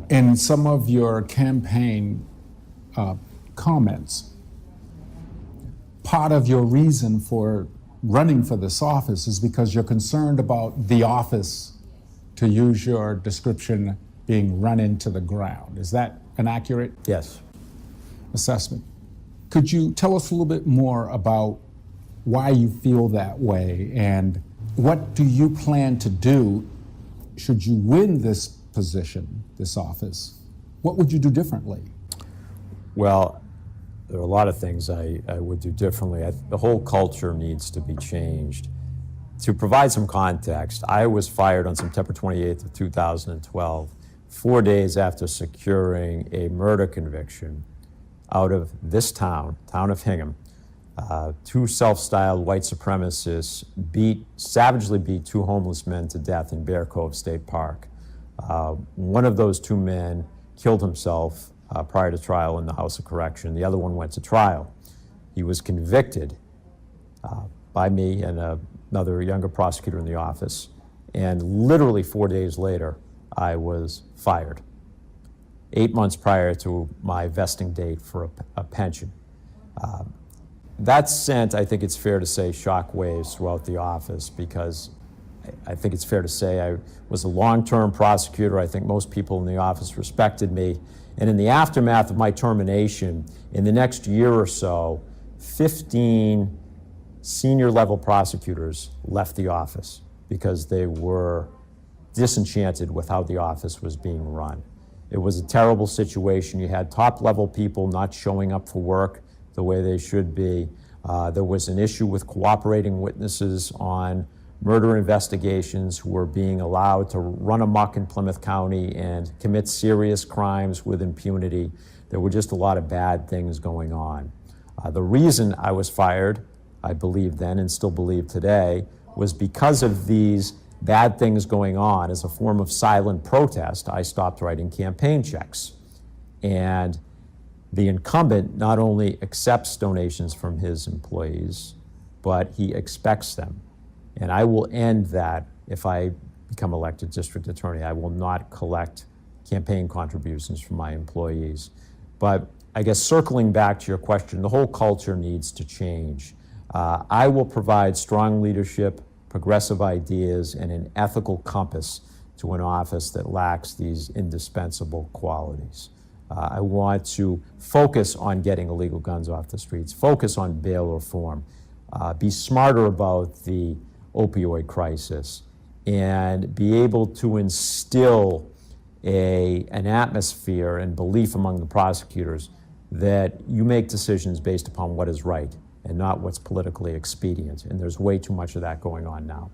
In some of your campaign comments, part of your reason for running for this office is because you're concerned about the office, to use your description, being run into the ground. Is that an accurate assessment? Could you tell us a little bit more about why you feel that way, and what do you plan to do should you win this position, this office? What would you do differently? Well, there are a lot of things I would do differently. The whole culture needs to be changed. To provide some context, I was fired on September 28th of 2012, 4 days after securing a murder conviction out of this town of Hingham. Two self-styled white supremacists savagely beat two homeless men to death in Bear Cove State Park. One of those two men killed himself prior to trial in the House of Correction. The other one went to trial. He was convicted by me and another younger prosecutor in the office, and literally 4 days later, I was fired, 8 months prior to my vesting date for a pension. That sent, I think it's fair to say, shockwaves throughout the office, because I think it's fair to say I was a long-term prosecutor. I think most people in the office respected me. And in the aftermath of my termination, in the next year or so, 15 senior level prosecutors left the office because they were disenchanted with how the office was being run. It was a terrible situation. You had top level people not showing up for work the way they should be. There was an issue with cooperating witnesses on murder investigations who were being allowed to run amok in Plymouth County and commit serious crimes with impunity. There were just a lot of bad things going on. The reason I was fired, I believe then and still believe today, was because of these bad things going on. As a form of silent protest, I stopped writing campaign checks. And the incumbent not only accepts donations from his employees, but he expects them. And I will end that if I become elected district attorney. I will not collect campaign contributions from my employees. But I guess circling back to your question, the whole culture needs to change. I will provide strong leadership, progressive ideas, and an ethical compass to an office that lacks these indispensable qualities. I want to focus on getting illegal guns off the streets, focus on bail reform, be smarter about the opioid crisis, and be able to instill an atmosphere and belief among the prosecutors that you make decisions based upon what is right and not what's politically expedient. And there's way too much of that going on now.